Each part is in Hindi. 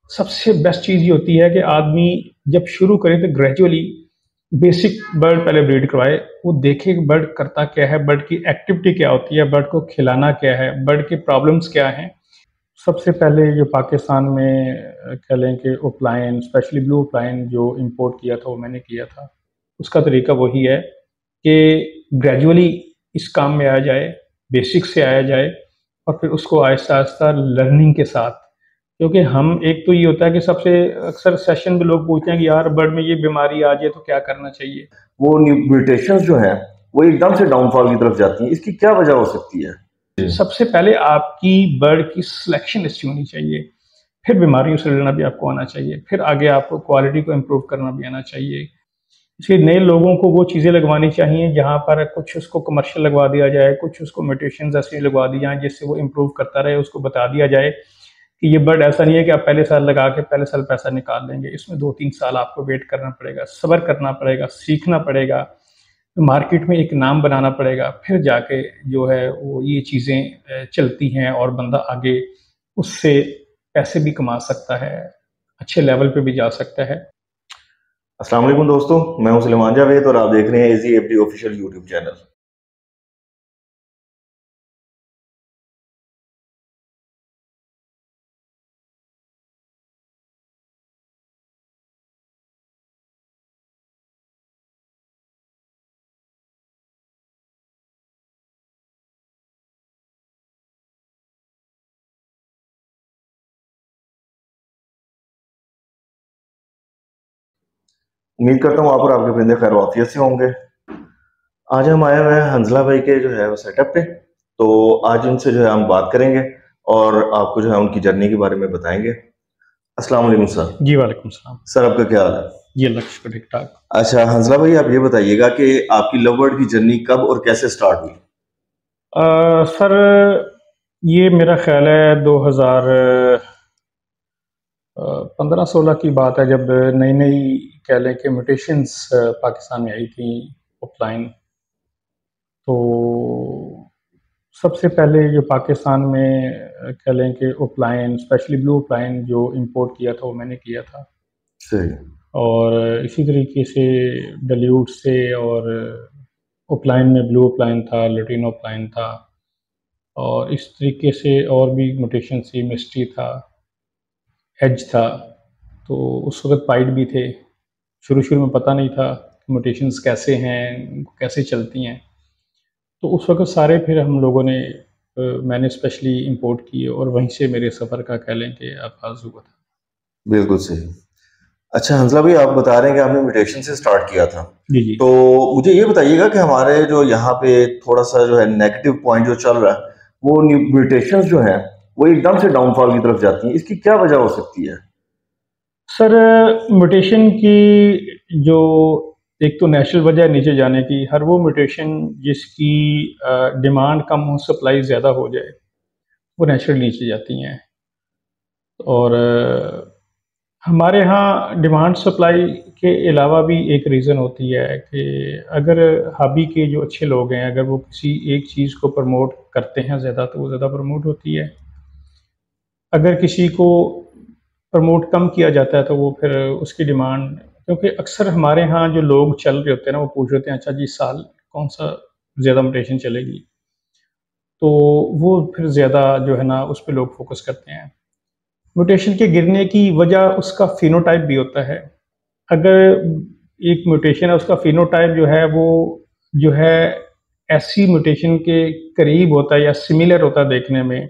सबसे बेस्ट चीज़ ये होती है कि आदमी जब शुरू करे तो ग्रेजुअली बेसिक बर्ड पहले ब्रीड करवाए। वो देखे कि बर्ड करता क्या है, बर्ड की एक्टिविटी क्या होती है, बर्ड को खिलाना क्या है, बर्ड के प्रॉब्लम्स क्या हैं। सबसे पहले जो पाकिस्तान में कह लें कि ओपलाइन, स्पेशली ब्लू ओपलाइन जो इंपोर्ट किया था वो मैंने किया था। उसका तरीका वही है कि ग्रेजुअली इस काम में आया जाए, बेसिक से आया जाए और फिर उसको आहिस्ता आहिस्ता लर्निंग के साथ। क्योंकि हम एक तो ये होता है कि सबसे अक्सर सेशन में लोग पूछते हैं कि यार बर्ड में ये बीमारी आ जाए तो क्या करना चाहिए। वो म्यूटेशंस जो हैं वो एकदम से डाउनफॉल की तरफ जाती हैं, इसकी क्या वजह हो सकती है? सबसे पहले आपकी बर्ड की सिलेक्शन अच्छी होनी चाहिए, फिर बीमारियों से लड़ना भी आपको आना चाहिए, फिर आगे आपको क्वालिटी को इम्प्रूव करना भी आना चाहिए। इसलिए नए लोगों को वो चीज़ें लगवानी चाहिए जहाँ पर कुछ उसको कमर्शियल लगवा दिया जाए, कुछ उसको म्यूटेशंस ऐसी लगवा दी जाएँ जिससे वो इम्प्रूव करता रहे। उसको बता दिया जाए कि ये बर्ड ऐसा नहीं है कि आप पहले साल लगा के पहले साल पैसा निकाल लेंगे। इसमें 2-3 साल आपको वेट करना पड़ेगा, सब्र करना पड़ेगा, सीखना पड़ेगा, मार्केट में एक नाम बनाना पड़ेगा, फिर जाके जो है वो ये चीज़ें चलती हैं और बंदा आगे उससे पैसे भी कमा सकता है, अच्छे लेवल पे भी जा सकता है। अस्सलाम वालेकुम दोस्तों, मैं हूं सुलेमान जावेद और आप देख रहे हैं easy FD official YouTube channel. उम्मीद करता हूं आप और आपके परिंदे खैर वाफियत से होंगे। आज हम आए हुए हैं हंजला भाई के जो है वो सेटअप पे। तो आज उनसे जो है हम बात करेंगे और आपको जो है उनकी जर्नी के बारे में बताएंगे। अस्सलाम वालेकुम सर। जी, वालेकुम सलाम। सर आपका क्या हाल है? जी, अल्लाह का शुक्र, ठीक-ठाक। अच्छा हंजला भाई, आप ये बताइएगा कि आपकी लव बर्ड की जर्नी कब और कैसे स्टार्ट हुई? सर ये मेरा ख़्याल है 2000 15-16 की बात है जब नई-नई कह लें कि म्यूटेशंस पाकिस्तान में आई थी ऑफ़लाइन। तो सबसे पहले जो पाकिस्तान में कह लें कि ऑफ़लाइन स्पेशली ब्लू ऑफ़लाइन जो इंपोर्ट किया था वो मैंने किया था। सही। और इसी तरीके से डल्यूट से और ऑफ़लाइन में ब्लू ऑफ़लाइन था, लैटिनो ऑफ़लाइन था और इस तरीके से और भी म्यूटेशन थी, मिस्ट्री था, एज था। तो उस वक़्त पाइड भी थे। शुरू-शुरू में पता नहीं था म्यूटेशंस कैसे हैं, कैसे चलती हैं। तो उस वक़्त सारे फिर हम लोगों ने मैंने स्पेशली इंपोर्ट किए और वहीं से मेरे सफ़र का कह लें कि आगाज़ हुआ था। बिल्कुल सही। अच्छा हंसला भाई, आप बता रहे हैं कि आपने म्यूटेशन से स्टार्ट किया था। जी, जी। तो मुझे ये बताइएगा कि हमारे जो यहाँ पे थोड़ा-सा जो है नेगेटिव पॉइंट जो चल रहा है, वो म्यूटेशंस जो हैं, वो एकदम से डाउनफॉल की तरफ जाती हैं। इसकी क्या वजह हो सकती है? सर म्यूटेशन की जो एक तो नेचुरल वजह है नीचे जाने की, हर वो म्यूटेशन जिसकी डिमांड कम हो, सप्लाई ज़्यादा हो जाए, वो नेचुरली नीचे जाती हैं। और हमारे यहाँ डिमांड सप्लाई के अलावा भी एक रीज़न होती है कि अगर हॉबी के जो अच्छे लोग हैं, अगर वो किसी एक चीज़ को प्रमोट करते हैं ज़्यादा, तो वो ज़्यादा प्रमोट होती है। अगर किसी को प्रमोट कम किया जाता है, तो वो फिर उसकी डिमांड, क्योंकि अक्सर हमारे यहाँ जो लोग चल रहे होते हैं ना, वो पूछ रहे होते हैं, अच्छा जी, इस साल कौन-सा ज़्यादा म्यूटेशन चलेगी? तो वो फिर ज़्यादा जो है ना, उस पे लोग फ़ोकस करते हैं। म्यूटेशन के गिरने की वजह उसका फ़िनोटाइप भी होता है। अगर एक म्यूटेशन है, उसका फ़िनोटाइप जो है, वो जो है ऐसी म्यूटेशन के करीब होता है या सिमिलर होता है देखने में,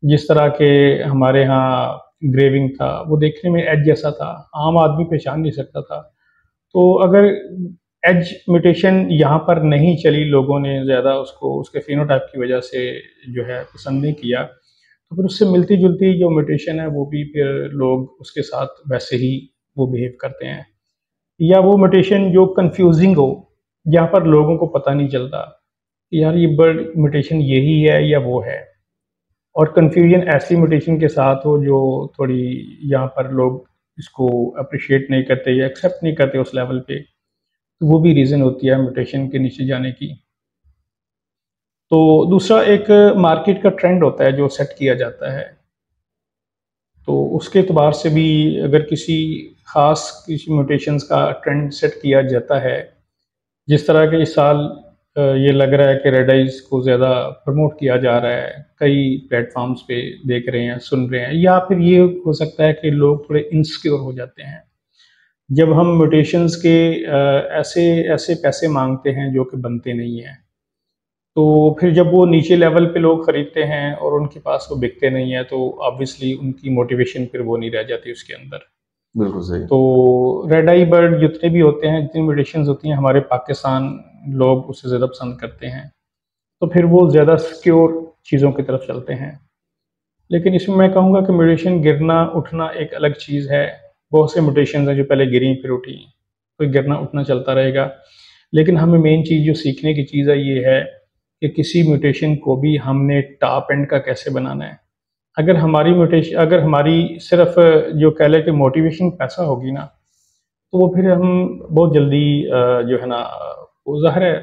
जिस तरह के हमारे यहाँ ग्रेविंग था, वो देखने में एज जैसा था, आम आदमी पहचान नहीं सकता था। तो अगर एज म्यूटेशन यहाँ पर नहीं चली, लोगों ने ज़्यादा उसको उसके फ़िनोटाइप की वजह से जो है पसंद नहीं किया, तो फिर उससे मिलती-जुलती जो म्यूटेशन है, वो भी फिर लोग उसके साथ वैसे ही वो बिहेव करते हैं। या वो म्यूटेशन जो कन्फ्यूज़िंग हो, जहाँ पर लोगों को पता नहीं चलता कि यार ये बर्ड म्यूटेशन यही है या वो है। और कन्फ्यूजन ऐसी म्यूटेशन के साथ हो जो थोड़ी यहाँ पर लोग इसको अप्रिशिएट नहीं करते या एक्सेप्ट नहीं करते उस लेवल पे, तो वो भी रीज़न होती है म्यूटेशन के नीचे जाने की। तो दूसरा एक मार्केट का ट्रेंड होता है जो सेट किया जाता है। तो उसके एतबार से भी अगर किसी म्यूटेशंस का ट्रेंड सेट किया जाता है, जिस तरह के इस साल ये लग रहा है कि रेड आइज़ को ज़्यादा प्रमोट किया जा रहा है, कई प्लेटफॉर्म्स पे देख रहे हैं, सुन रहे हैं, या फिर ये हो सकता है कि लोग थोड़े इनसिक्योर हो जाते हैं जब हम म्यूटेशंस के ऐसे ऐसे पैसे मांगते हैं जो कि बनते नहीं हैं। तो फिर जब वो नीचे लेवल पे लोग खरीदते हैं और उनके पास वो बिकते नहीं है, तो ऑब्वियसली उनकी मोटिवेशन फिर वो नहीं रह जाती उसके अंदर। बिल्कुल सही। तो रेड आई बर्ड जितने भी होते हैं, जितनी म्यूटेशंस होती हैं, हमारे पाकिस्तान लोग उससे ज़्यादा पसंद करते हैं, तो फिर वो ज़्यादा सिक्योर चीज़ों की तरफ चलते हैं। लेकिन इसमें मैं कहूँगा कि म्यूटेशन गिरना उठना एक अलग चीज़ है। बहुत से म्यूटेशंस हैं जो पहले गिरी फिर उठी, तो गिरना उठना चलता रहेगा। लेकिन हमें मेन चीज़ जो सीखने की चीज़ है ये है कि किसी म्यूटेशन को भी हमने टॉप एंड का कैसे बनाना है। अगर हमारी सिर्फ जो कह लें कि मोटिवेशन पैसा होगी ना, तो वो फिर हम बहुत जल्दी जो है ना, वो ज़ाहिर है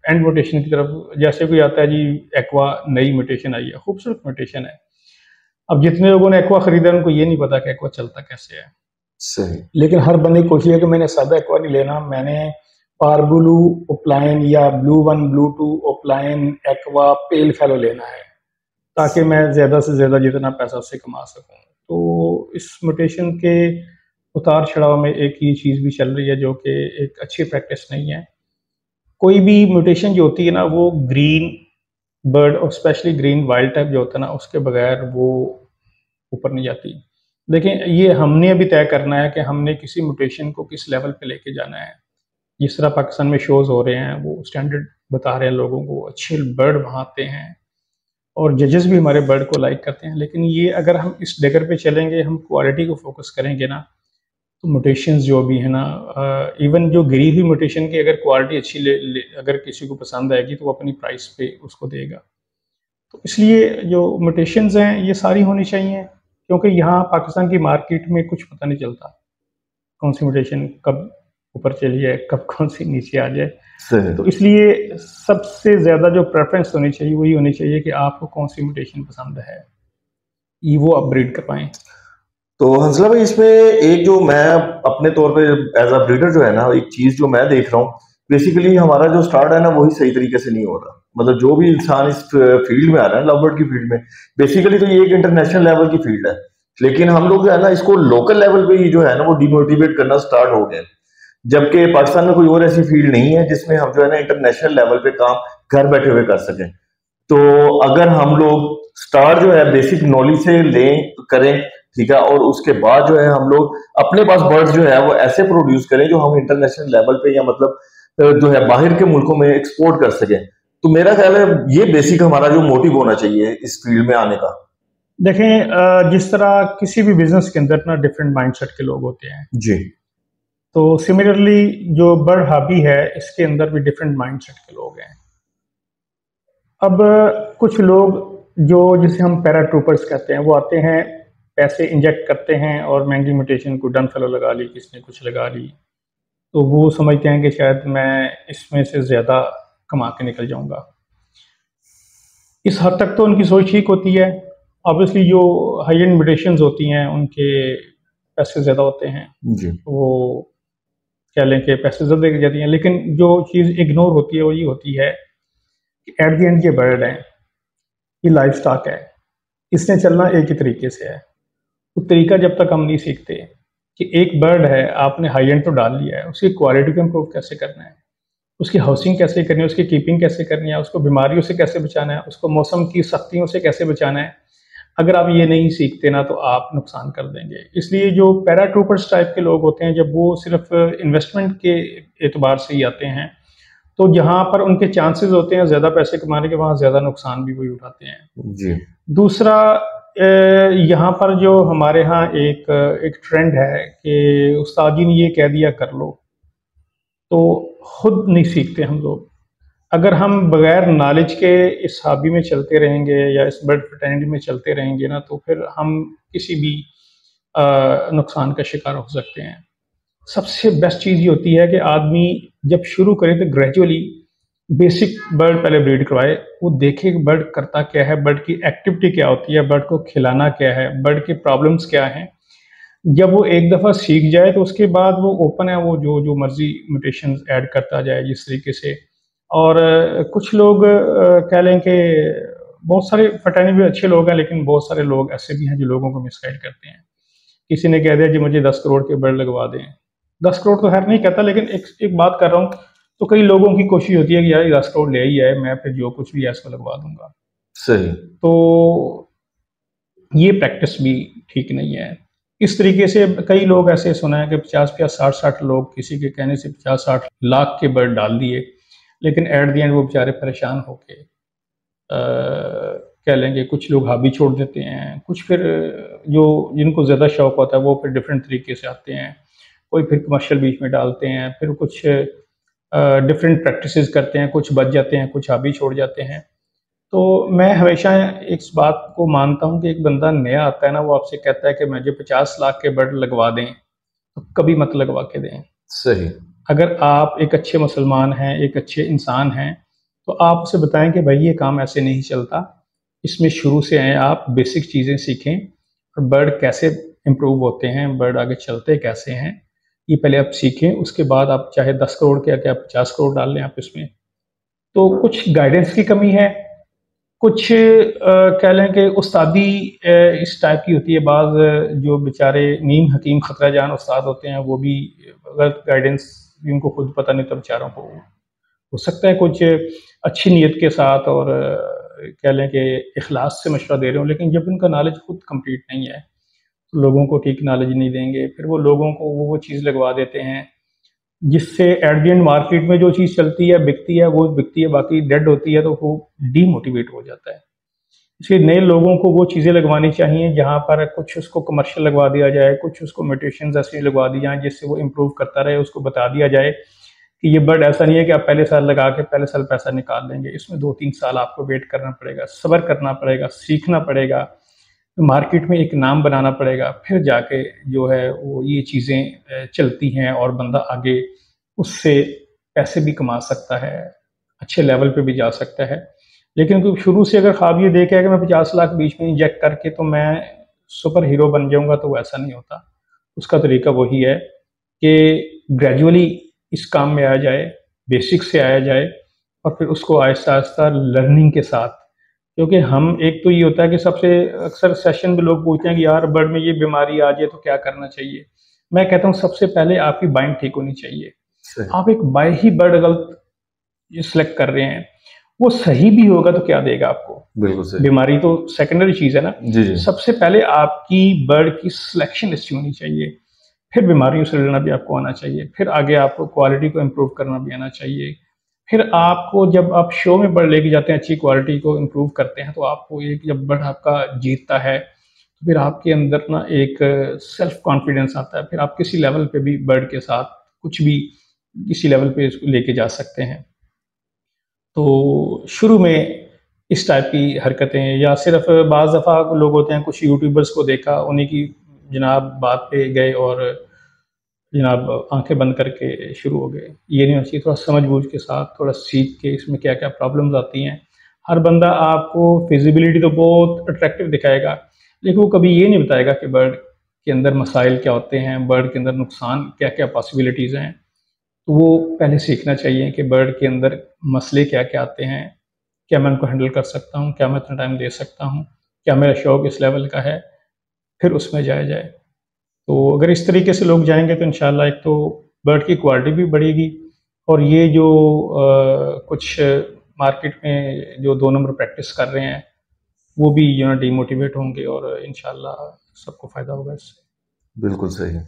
एंड म्यूटेशन की तरफ। जैसे कोई आता है जी, एक्वा नई म्यूटेशन आई है, खूबसूरत म्यूटेशन है। अब जितने लोगों ने एक्वा खरीदा उनको ये नहीं पता कि एक्वा चलता कैसे है। सही। लेकिन हर बंदे की कोशिश है कि मैंने सादा एक्वा नहीं लेना, मैंने पारब्लू ओपलाइन या blue one blue two opaline aqua pale fallow लेना है, ताकि मैं ज़्यादा से ज़्यादा जितना पैसा उससे कमा सकूं। तो इस म्यूटेशन के उतार चढ़ाव में एक ये चीज़ भी चल रही है जो कि एक अच्छी प्रैक्टिस नहीं है। कोई भी म्यूटेशन जो होती है ना, वो ग्रीन बर्ड और स्पेशली ग्रीन वाइल्ड टाइप जो होता है ना, उसके बगैर वो ऊपर नहीं जाती। लेकिन ये हमने अभी तय करना है कि हमने किसी म्यूटेशन को किस लेवल पे लेके जाना है। जिस तरह पाकिस्तान में शोज़ हो रहे हैं, वो स्टैंडर्ड बता रहे हैं लोगों को, अच्छे बर्ड वहाँ आते हैं और जजेस भी हमारे बर्ड को लाइक करते हैं। लेकिन ये अगर हम इस डगर पे चलेंगे, हम क्वालिटी को फोकस करेंगे ना, तो म्यूटेशंस जो भी है ना, इवन जो गिरी हुई म्यूटेशन की अगर क्वालिटी अच्छी अगर किसी को पसंद आएगी तो वो अपनी प्राइस पे उसको देगा। तो इसलिए जो म्यूटेशंस हैं ये सारी होनी चाहिए, क्योंकि यहाँ पाकिस्तान की मार्केट में कुछ पता नहीं चलता कौन सी म्यूटेशन कब ऊपर चली जाए, कब कौन सी नीचे आ जाए। सही। तो इसलिए सबसे ज़्यादा जो प्रेफरेंस होनी चाहिए वही होनी चाहिए कि आपको कौन सी म्यूटेशन पसंद है, ये वो अपग्रेड कर पाएँ। तो हंसला भाई, इसमें एक जो मैं अपने तौर पे एज अ ब्रीडर जो है ना, एक चीज जो मैं देख रहा हूँ, बेसिकली हमारा जो स्टार्ट है ना, वही सही तरीके से नहीं हो रहा। मतलब जो भी इंसान इस फील्ड में आ रहा है, लव बर्ड की फील्ड में, बेसिकली तो ये एक इंटरनेशनल लेवल की फील्ड है। लेकिन हम लोग जो है ना, इसको लोकल लेवल पे ही जो है ना, वो डिमोटिवेट करना स्टार्ट हो गए। जबकि पाकिस्तान में कोई और ऐसी फील्ड नहीं है जिसमें हम जो है ना इंटरनेशनल लेवल पे काम घर बैठे हुए कर सकें। तो अगर हम लोग स्टार्ट जो है बेसिक नॉलेज से लें करें, ठीक है, और उसके बाद जो है हम लोग अपने पास बर्ड्स जो है वो ऐसे प्रोड्यूस करें जो हम इंटरनेशनल लेवल पे या मतलब जो है बाहर के मुल्कों में एक्सपोर्ट कर सकें। तो मेरा ख्याल है ये बेसिक हमारा जो मोटिव होना चाहिए इस फील्ड में आने का। देखें, जिस तरह किसी भी बिजनेस के अंदर ना डिफरेंट माइंडसेट के लोग होते हैं, जी। तो सिमिलरली जो बर्ड हॉबी है इसके अंदर भी डिफरेंट माइंडसेट के लोग हैं। अब कुछ लोग जो जिसे हम पैराट्रूपर्स कहते हैं, वो आते हैं, पैसे इंजेक्ट करते हैं और महंगी म्यूटेशन को डन फेलो लगा ली, किसने कुछ लगा ली, तो वो समझते हैं कि शायद मैं इसमें से ज़्यादा कमा के निकल जाऊंगा। इस हद तक तो उनकी सोच ठीक होती है। ऑब्वियसली जो हाई एंड म्यूटेशंस होती हैं उनके पैसे ज़्यादा होते हैं, जी। वो कह लें कि पैसे ज़्यादा दे जाती हैं। लेकिन जो चीज़ इग्नोर होती है वो ये होती है कि एट द एंड ये बर्ड है, ये लाइफ स्टॉक है, इसने चलना एक ही तरीके से है। वो तरीका जब तक हम नहीं सीखते कि एक बर्ड है, आपने हाई एंड तो डाल लिया है, उसकी क्वालिटी को इम्प्रूव कैसे करना है, उसकी हाउसिंग कैसे करनी है, उसकी कीपिंग कैसे करनी है, उसको बीमारियों से कैसे बचाना है, उसको मौसम की सख्तियों से कैसे बचाना है, अगर आप ये नहीं सीखते ना तो आप नुकसान कर देंगे। इसलिए जो पैराट्रूपर्स टाइप के लोग होते हैं, जब वो सिर्फ इन्वेस्टमेंट के एतबार से ही आते हैं, तो जहाँ पर उनके चांसेस होते हैं ज़्यादा पैसे कमाने के, वहाँ ज़्यादा नुकसान भी वही उठाते हैं। जी। दूसरा, यहाँ पर जो हमारे यहाँ एक ट्रेंड है कि उस्ताद जी ने ये कह दिया कर लो, तो खुद नहीं सीखते हम लोग। अगर हम बगैर नॉलेज के इस हॉबी में चलते रहेंगे या इस बर्ड फ्रेटर्निटी में चलते रहेंगे ना, तो फिर हम किसी भी नुकसान का शिकार हो सकते हैं। सबसे बेस्ट चीज़ ये होती है कि आदमी जब शुरू करे तो ग्रेजुअली बेसिक बर्ड पहले ब्रीड करवाए, वो देखे कि बर्ड करता क्या है, बर्ड की एक्टिविटी क्या होती है, बर्ड को खिलाना क्या है, बर्ड के प्रॉब्लम्स क्या हैं। जब वो एक दफ़ा सीख जाए तो उसके बाद वो ओपन है, वो जो जो मर्जी म्यूटेशन ऐड करता जाए जिस तरीके से। और कुछ लोग कह लें कि बहुत सारे फटाने भी अच्छे लोग हैं, लेकिन बहुत सारे लोग ऐसे भी हैं जो लोगों को मिसगाइड करते हैं। किसी ने कह दिया जी मुझे 10 करोड़ के बर्ड लगवा दें। 10 करोड़ तो खैर नहीं कहता, लेकिन एक बात कर रहा हूँ, तो कई लोगों की कोशिश होती है कि यार ये 10 करोड़ ले ही आए, मैं फिर जो कुछ भी है इसको लगवा दूंगा। सही। तो ये प्रैक्टिस भी ठीक नहीं है। इस तरीके से कई लोग ऐसे सुना है कि 50-50, 60-60 लोग किसी के कहने से 50-60 लाख के बर्ड डाल दिए, लेकिन एट द एंड वो बेचारे परेशान होके कह लेंगे, कुछ लोग हाबी छोड़ देते हैं, कुछ फिर जो जिनको ज़्यादा शौक होता है वो फिर डिफरेंट तरीके से आते हैं, कोई फिर कमर्शियल बीच में डालते हैं, फिर कुछ डिफरेंट प्रैक्टिसेस करते हैं, कुछ बच जाते हैं, कुछ हाबी छोड़ जाते हैं। तो मैं हमेशा इस बात को मानता हूँ कि एक बंदा नया आता है ना, वो आपसे कहता है कि मुझे 50 लाख के बर्ड लगवा दें, तो कभी मत लगवा के दें। सही। अगर आप एक अच्छे मुसलमान हैं, एक अच्छे इंसान हैं, तो आप उसे बताएं कि भाई ये काम ऐसे नहीं चलता, इसमें शुरू से आए, आप बेसिक चीज़ें सीखें और बर्ड कैसे इम्प्रूव होते हैं, बर्ड आगे चलते कैसे हैं, ये पहले आप सीखें। उसके बाद आप चाहे 10 करोड़ के क्या 50 करोड़ डाल लें आप इसमें। तो कुछ गाइडेंस की कमी है, कुछ कह लें कि उस्तादी इस टाइप की होती है। बाज़ जो बेचारे नीम हकीम खतरा जान उस्ताद होते हैं, वो भी गलत गाइडेंस, जिनको खुद पता नहीं था बेचारों को। हो सकता है कुछ अच्छी नीयत के साथ और कह लें कि इखलास से मशवरा दे रहे हों, लेकिन जब उनका नॉलेज खुद कंप्लीट नहीं है, तो लोगों को ठीक नॉलेज नहीं देंगे, फिर वो लोगों को वो चीज़ लगवा देते हैं जिससे एट द एंड मार्केट में जो चीज़ चलती है, बिकती है, वो बिकती है, बाकी डेड होती है, तो वो डीमोटिवेट हो जाता है। इसलिए नए लोगों को वो चीज़ें लगवानी चाहिए जहाँ पर कुछ उसको कमर्शियल लगवा दिया जाए, कुछ उसको म्यूटेशंस ऐसी लगवा दी जाएँ जिससे वो इम्प्रूव करता रहे। उसको बता दिया जाए कि ये बर्ड ऐसा नहीं है कि आप पहले साल लगा के पहले साल पैसा निकाल लेंगे, इसमें 2-3 साल आपको वेट करना पड़ेगा, सब्र करना पड़ेगा, सीखना पड़ेगा, मार्केट में एक नाम बनाना पड़ेगा, फिर जाके जो है वो ये चीज़ें चलती हैं और बंदा आगे उससे पैसे भी कमा सकता है, अच्छे लेवल पे भी जा सकता है। लेकिन कोई शुरू से अगर ख्वाब ये देखे कि मैं 50 लाख बीच में इंजेक्ट करके तो मैं सुपर हीरो बन जाऊँगा, तो वो ऐसा नहीं होता। उसका तरीका वही है कि ग्रेजुअली इस काम में आया जाए, बेसिक से आया जाए और फिर उसको आहिस्ता-आहिस्ता लर्निंग के साथ, क्योंकि हम एक तो ये होता है कि सबसे अक्सर सेशन में लोग पूछते हैं कि यार बर्ड में ये बीमारी आ जाए तो क्या करना चाहिए? मैं कहता हूँ सबसे पहले आपकी बाइंग ठीक होनी चाहिए। सही। आप एक बाय ही बर्ड गलत सिलेक्ट कर रहे हैं, वो सही भी होगा तो क्या देगा आपको? बिल्कुल सही। बीमारी तो सेकेंडरी चीज़ है ना। जी, जी। सबसे पहले आपकी बर्ड की सिलेक्शन अच्छी होनी चाहिए, फिर बीमारियों से लड़ना भी आपको आना चाहिए, फिर आगे आपको क्वालिटी को इम्प्रूव करना भी आना चाहिए। फिर आपको जब आप शो में बर्ड लेके जाते हैं, अच्छी क्वालिटी को इम्प्रूव करते हैं, तो आपको एक जब बर्ड आपका जीतता है, तो फिर आपके अंदर ना एक सेल्फ कॉन्फिडेंस आता है। फिर आप किसी लेवल पे भी बर्ड के साथ कुछ भी किसी लेवल पे इसको लेके जा सकते हैं। तो शुरू में इस टाइप की हरकतें, या सिर्फ बाज़ दफ़ा लोग होते हैं, कुछ यूट्यूबर्स को देखा, उन्हीं की जनाब बात पे गए और जनाब आंखें बंद करके शुरू हो गए। ये नहीं होना चाहिए, थोड़ा समझ-बूझ के साथ, थोड़ा सीख के इसमें क्या-क्या प्रॉब्लम्स आती हैं। हर बंदा आपको फिज़िबिलिटी तो बहुत अट्रैक्टिव दिखाएगा, लेकिन वो कभी ये नहीं बताएगा कि बर्ड के अंदर मसाइल क्या होते हैं, बर्ड के अंदर नुकसान क्या-क्या पॉसिबिलिटीज़ हैं। तो वो पहले सीखना चाहिए कि बर्ड के अंदर मसले क्या-क्या आते हैं, क्या मैं उनको हैंडल कर सकता हूँ, क्या मैं इतना टाइम दे सकता हूँ, क्या मेरा शौक इस लेवल का है, फिर उसमें जाया जाए। तो अगर इस तरीके से लोग जाएँगे तो इंशाल्लाह एक तो बर्ड की क्वालिटी भी बढ़ेगी, और ये जो कुछ मार्केट में जो 2 नंबर प्रैक्टिस कर रहे हैं, वो भी डीमोटिवेट होंगे और इंशाल्लाह सबको फ़ायदा होगा इससे। बिल्कुल सही।